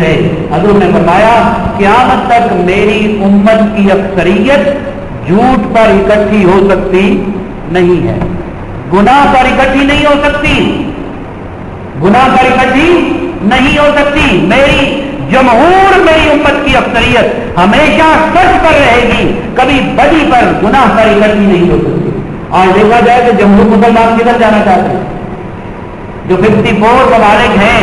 ہے. حضور نے فرمایا قیامت تک میری امت کی اکثریت جھوٹ پر اکٹھی ہو سکتی نہیں ہے, گناہ پر اکٹھی نہیں ہو سکتی, گناہ پر اکٹھی نہیں ہو سکتی. میری جمہور, میری امت کی اکثریت ہمیشہ سچ پر رہے گی, کبھی بدی پر, گناہ پر اکٹھی نہیں ہو سکتی. آج دیکھا جائے کہ جمہور مسلمان کدھر جانا چاہتے ہیں؟ جو 54 ممالک ہیں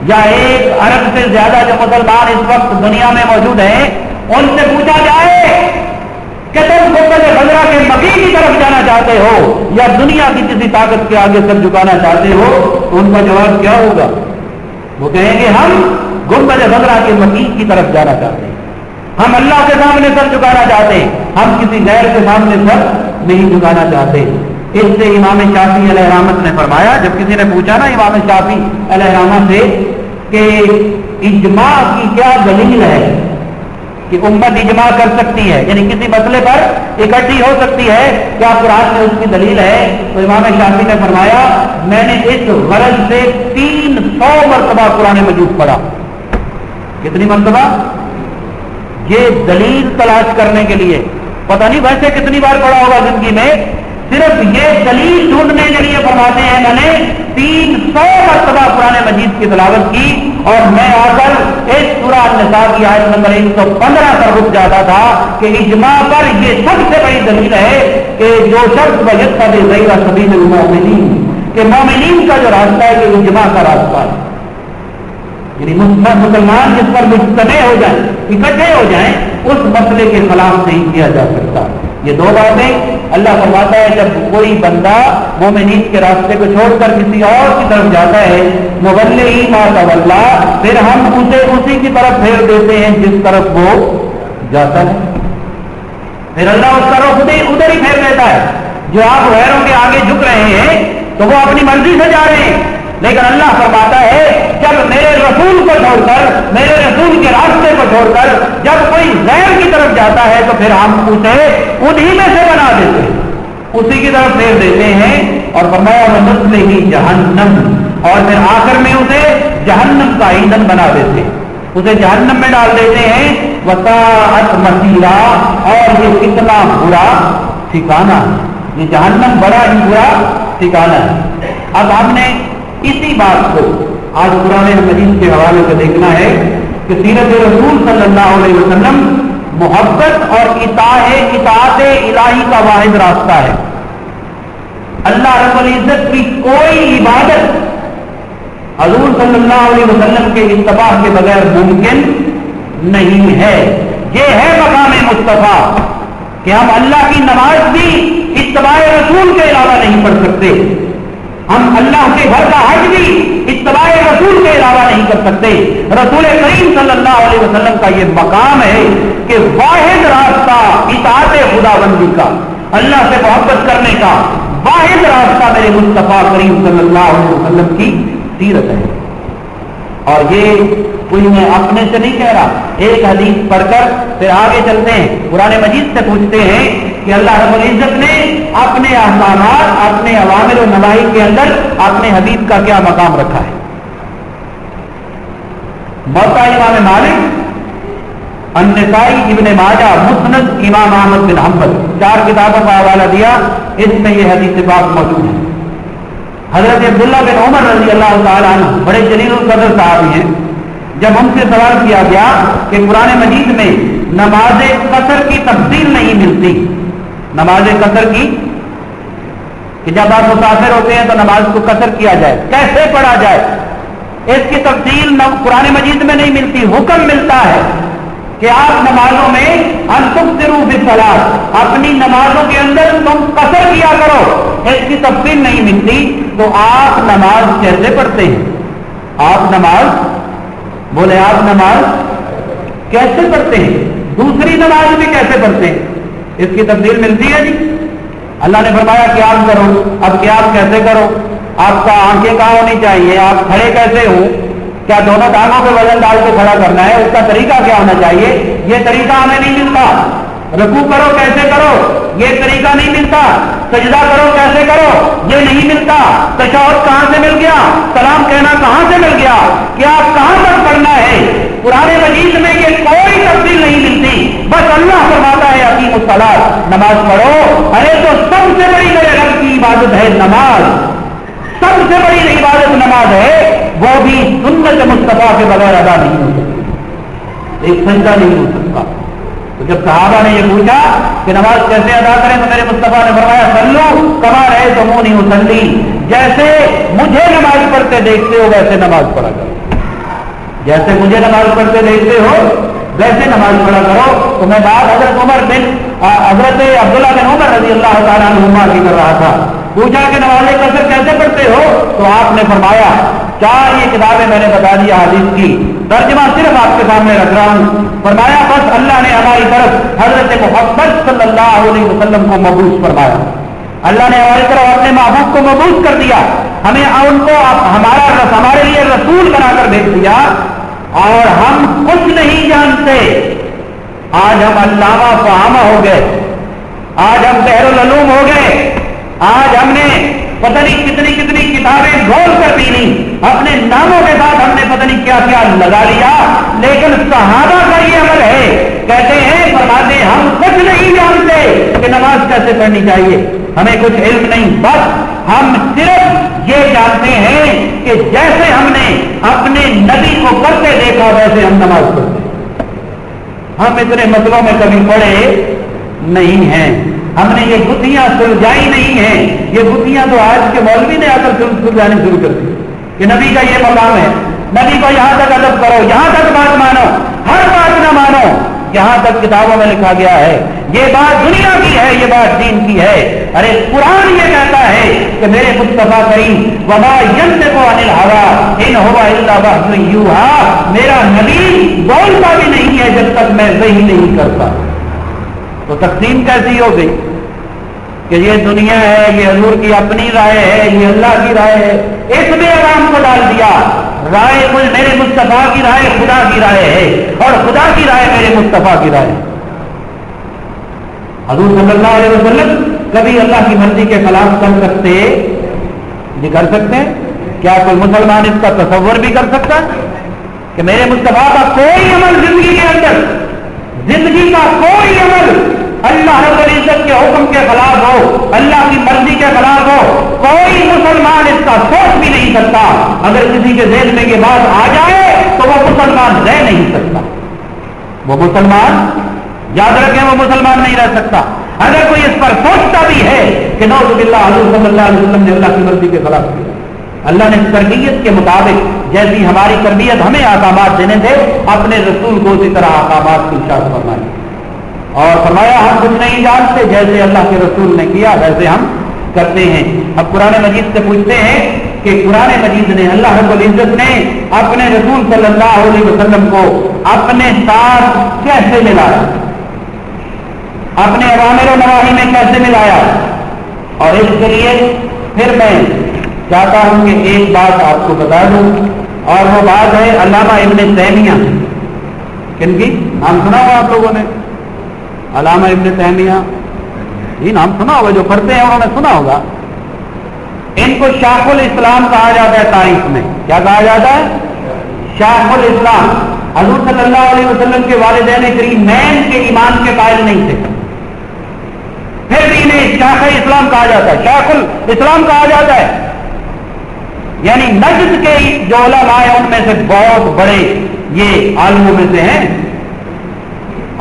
یا 1 ارب سے زیادہ جو مسلمان اس وقت دنیا میں موجود ہیں, ان سے پوچھا جائے کہ تم گنبد خضرا کے مکی کی طرف جانا چاہتے ہو یا دنیا کی کسی طاقت کے آگے سر جھکانا چاہتے ہو, تو ان کا جواب کیا ہوگا؟ وہ کہیں گے ہم گنبد خضرا کے مکی کی طرف جانا چاہتے ہیں, ہم اللہ کے سامنے سر جھکانا چاہتے ہیں, ہم کسی غیر کے سامنے سر نہیں جھکانا چاہتے. اس سے امام شافعی علیہ رحمت نے فرمایا, جب کسی نے پوچھا نا امام شافعی علیہ رحمت سے کہ اجماع کی کیا دلیل ہے کہ امت اجماع کر سکتی ہے, یعنی کسی مسئلے پر اکٹھی ہو سکتی ہے, کیا قرآن میں اس کی دلیل ہے؟ تو امام شافعی نے فرمایا میں نے اس غرض سے 300 مرتبہ قرآن مجید پڑھا. کتنی مرتبہ؟ یہ دلیل تلاش کرنے کے لیے, پتہ نہیں ویسے کتنی بار پڑھا ہوگا زندگی میں, صرف یہ دلیل ڈھونڈنے کے لیے فرماتے ہیں میں نے 300 مرتبہ قرآن مجید کی تلاوت کی, اور میں آ کر اس سورہ النساء کی آیت نمبر 115 پر رک جاتا تھا کہ اجماع پر یہ سب سے بڑی دلیل ہے کہ جو شخص وجدت غیر سبیل المؤمنین, کہ مومنین کا جو راستہ ہے کہ اجماع کا راستہ ہے, یعنی مسلمان جس پر مجتمع ہو جائیں, اکٹھے ہو جائیں, اس مسئلے کے خلاف نہیں کیا جا سکتا. یہ 2 باتیں اللہ فرماتا ہے جب کوئی بندہ مومنین کے راستے کو چھوڑ کر کسی اور کی طرف جاتا ہے, مولئی ما تولا, پھر ہم اسے اسی کی طرف پھیر دیتے ہیں جس طرف وہ جاتا ہے. پھر اللہ اس کا رخ ادھر ہی پھیر دیتا ہے. جو آپ غیروں کے آگے جھک رہے ہیں تو وہ اپنی مرضی سے جا رہے ہیں, لیکن اللہ فرماتا ہے جب میرے رسول کو چھوڑ کر, میرے رسول کے راستے کو چھوڑ کر جب کوئی غیر کی طرف جاتا ہے تو پھر ہم اسے انہی میں سے بنا دیتے ہیں, اسی کی طرف پھیر دیتے ہیں. اور فرمایا وَنُصْلِهِ جہنم, اور پھر آخر میں اسے جہنم کا ایندھن بنا دیتے ہیں, اسے جہنم میں ڈال دیتے ہیں. وَسَاءَتْ مَصِيرًا, اور یہ کتنا برا ٹھکانہ, یہ جہنم بڑا ہی برا ٹھکانہ ہے. اب ہم نے اسی بات کو آج قرآن مجید کے حوالے سے دیکھنا ہے کہ سیرت رسول صلی اللہ علیہ وسلم محبت اور اطاعت الہی کا واحد راستہ ہے. اللہ رب العزت کی کوئی عبادت حضور صلی اللہ علیہ وسلم کے اتباع کے بغیر ممکن نہیں ہے. یہ ہے مقام مصطفیٰ کہ ہم اللہ کی نماز بھی اتباع رسول کے علاوہ نہیں پڑھ سکتے, ہم اللہ کے گھر کا حج بھی اتباع رسول کے علاوہ نہیں کر سکتے. رسول کریم صلی اللہ علیہ وسلم کا یہ مقام ہے کہ واحد راستہ اطاعت خداوندی کا, اللہ سے محبت کرنے کا واحد راستہ میرے مصطفیٰ کریم صلی اللہ علیہ وسلم کی سیرت ہے. اور یہ کوئی میں اپنے سے نہیں کہہ رہا, ایک حدیث پڑھ کر پھر آگے چلتے ہیں, قرآن مجید سے پوچھتے ہیں کہ اللہ رب العزت نے اپنے احکامات, اپنے اوامر و نواہی کے اندر اپنے حبیب کا کیا مقام رکھا ہے. موطا امام مالک, النسائی, ابن ماجہ, مسند امام احمد بن حنبل, 4 کتابوں کا حوالہ دیا, اس میں یہ حدیث پاک موجود ہے. حضرت عبداللہ بن عمر رضی اللہ تعالیٰ عنہ بڑے جلیل القدر صحابی ہیں, جب ہم سے سوال کیا گیا کہ قرآن مجید میں نماز قصر کی تفصیل نہیں ملتی, نماز قصر کی, کہ جب آپ مسافر ہوتے ہیں تو نماز کو قصر کیا جائے, کیسے پڑھا جائے, اس کی تفصیل قرآن مجید میں نہیں ملتی. حکم ملتا ہے کہ آپ نمازوں میں ان تقصروا فی الصلاۃ, اپنی نمازوں کے اندر تم قصر کیا کرو, اس کی تفصیل نہیں ملتی. تو آپ نماز کیسے پڑھتے ہیں؟ آپ نماز, بولے آپ نماز کیسے پڑھتے ہیں؟ دوسری نماز بھی کیسے پڑھتے ہیں؟ اس کی تفصیل ملتی ہے جی. اللہ نے فرمایا کہ آپ کرو, اب کیا آپ کیسے کرو, آپ کا آنکھیں کہاں ہونی چاہیے, آپ کھڑے کیسے ہو, کیا دونوں ٹانگوں پہ وزن ڈال کے کھڑا کرنا ہے, اس کا طریقہ کیا ہونا چاہیے, یہ طریقہ ہمیں نہیں ملتا. رکوع کرو کیسے کرو, یہ طریقہ نہیں ملتا. سجدہ کرو کیسے کرو, یہ نہیں ملتا. تشہد کہاں سے مل گیا, سلام کہنا کہاں سے مل گیا, کیا آپ کہاں تک پڑھنا ہے, सलात, नमाज पढ़ो। अरे तो सबसे बड़ी मेरे रब की इबादत है नमाज, सबसे बड़ी इबादत नमाज है, वो भी सुन्नत मुस्तफा के बगैर अदा नहीं हो सकती, एक सजदा नहीं हो सकता। तो जब सहाबा ने ये पूछा कि नमाज कैसे अदा करें, तो मेरे मुस्तफा ने फरमाया सल्लू कमा रहे तो मुंह नहीं मुसल्ली, जैसे मुझे नमाज पढ़ते देखते हो वैसे नमाज पढ़ा करो, जैसे मुझे नमाज पढ़ते देखते हो वैसे नमाज पढ़ा करो। तो मैं बात हजरत अब्दुल्लाह बिन उमर रजी अल्लाह तआला अन्हुमा की कर रहा था। पूछा कि नमाज कसर कैसे पढ़ते हो, तो आपने फरमाया 4 ये किताबें मैंने बता दिया हदीस की, तर्जुमा सिर्फ आपके सामने रख रहा हूं। फरमाया बस अल्लाह ने हमारी तरफ हजरत मोहम्मद सल्लल्लाहु अलैहि वसल्लम को मबूस फरमाया, अल्लाह ने हमारी तरफ अपने महबूब को मबूस कर दिया, हमें उनको हमारे लिए रसूल बनाकर भेज दिया, और हम कुछ नहीं जानते। आज हम अल्लामा फहामा हो गए, आज हम बहरुल उलूम हो गए, आज हमने पता नहीं कितनी कितनी किताबें घोल कर पी ली, अपने नामों के साथ हमने पता नहीं क्या क्या लगा लिया, लेकिन सहाबा का ये अमल है, कहते हैं फरमाते हम कुछ नहीं जानते कि नमाज कैसे पढ़नी चाहिए, हमें कुछ इल्म नहीं, बस हम सिर्फ ये जानते हैं कि जैसे हमने अपने नबी को करते देखा वैसे हम नमाज पढ़ते। हम इतने मसलों में कभी पढ़े नहीं हैं, हमने ये गुत्थियां सुलझाई नहीं हैं। ये गुत्थियां तो आज के मौलवी ने आकर सुलझानी शुरू कर दी कि नबी का ये मकाम है, नबी को यहां तक अदब करो, यहां तक बात मानो, हर बात ना मानो, यहां तक किताबों में लिखा गया है, ये बात दुनिया की है, ये बात दीन की है। अरे कुरान ये कहता है कि मेरे मुस्तफा करीम वमा यंतिकु अनिल हवा इन हुवा इल्ला वह्युन यूहा, मेरा नबी बोलता भी नहीं है जब तक मैं वही नहीं करता। तो तकसीम कैसी हो गई कि ये दुनिया है, ये हजूर की अपनी राय है, ये अल्लाह की राय है, इसमें आराम को डाल दिया। राय कुल मेरे मुस्तफा की राय खुदा की राय है, और खुदा की राय मेरे मुस्तफा की राय है। हजूर सल्लल्लाहु अलैहि वसल्लम कभी अल्लाह की मर्जी के खिलाफ कर सकते, ये कर सकते हैं क्या? कोई मुसलमान इसका तसव्वुर भी कर सकता है कि मेरे मुस्तफा का कोई अमल जिंदगी के अंदर, जिंदगी का कोई अमल अल्लाह रब्बुल इज्जत के हुक्म के खिलाफ हो, अल्लाह की मर्जी के खिलाफ हो, कोई मुसलमान इसका सोच भी नहीं सकता। अगर किसी के ज़हन में ये बात आ जाए तो वो मुसलमान रह नहीं सकता, वो मुसलमान, याद रखें, वो मुसलमान नहीं रह सकता। अगर कोई इस पर सोचता भी है कि नौजुबिल्लाह हज़रत सल्लल्लाहु अलैहि वसल्लम ने अल्लाह की मर्जी के खिलाफ किया, अल्लाह ने तरबियत के मुताबिक जैसी हमारी तरबियत हमें अहकामात देने थे, अपने रसूल को उसी तरह अहकामात की इरशाद फरमाए, और फरमाया हम कुछ नहीं जानते, जैसे अल्लाह के रसूल ने किया वैसे हम करते हैं। अब कुरान मजीद से पूछते हैं कि कुरान मजीद ने, अल्लाह रब्बुल इज्जत ने अपने रसूल सल्लल्लाहु अलैहि वसल्लम को अपने साथ कैसे मिलाया, अपने अवामिर और नवाही में कैसे मिलाया। और इसके लिए फिर मैं चाहता हूं कि एक बात आपको बता दूं, और वो बात है अल्लामा इब्न तैमिया। किनकी नाम सुना हुआ आप लोगों ने? अल्लामा इब्न तैमिया, ये नाम सुना होगा, जो पढ़ते हैं उन्होंने सुना होगा। इनको शाखुल इस्लाम कहा जाता है तारीख में। क्या कहा जाता है? शाखुल इस्लाम। हजूर सल्लल्लाहु अलैहि वसल्लम के वालिदैन करीमैन के ईमान के कायल नहीं थे, फिर भी इन्हें शाख इस्लाम कहा जाता है, शाखुल इस्लाम कहा जाता है। यानी नजद के जो उलमा है उनमें से बहुत बड़े ये आलिमों में से हैं,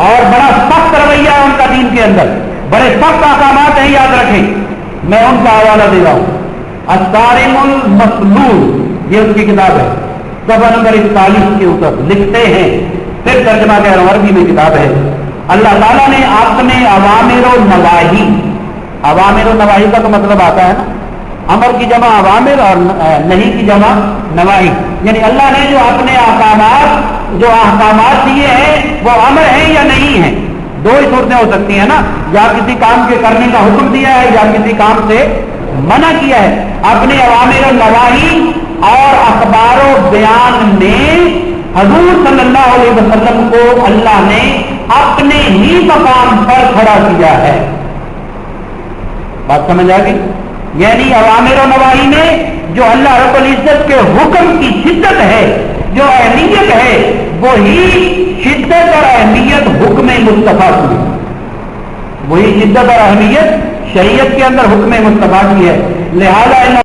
और बड़ा सख्त रवैया है उनका दीन के अंदर, बड़े सख्त अहकामात हैं, याद रखें। मैं उनका हवाला दे रहा हूं, अस्सारिमुल मसलूल, ये उसकी किताब है, सफा नंबर 41 के ऊपर लिखते हैं, फिर तर्जुमा के अरबी में किताब है। अल्लाह ताला ने अपने अवामिर और नवाही, अवामिर और नवाही का तो मतलब आता है ना, अमर की जमा अवामिर और नहीं की जमा नवाही, यानी अल्लाह ने जो अपने अहकामात दिए हैं वो अमर हैं या नहीं है। दो ही सूरतें हो सकती है ना, या किसी काम के करने का हुक्म दिया है या किसी काम से मना किया है। अपने अवामिर और नवाही और अखबार और बयान में हजूर सल्लल्लाहु अलैहि वसल्लम को अल्लाह ने अपने ही मकाम पर खड़ा किया है। बात समझ आ गई? यानी अवामिर और नवाही में जो अल्लाह रब्बुल इज्जत के हुक्म की शिद्दत है, जो अहमियत है, वही शिद्दत और अहमियत हुक्म मुस्तफा की। وہی شدت اور اہمیت شریعت کے اندر حکم مصطفیٰ کی ہے. لہذا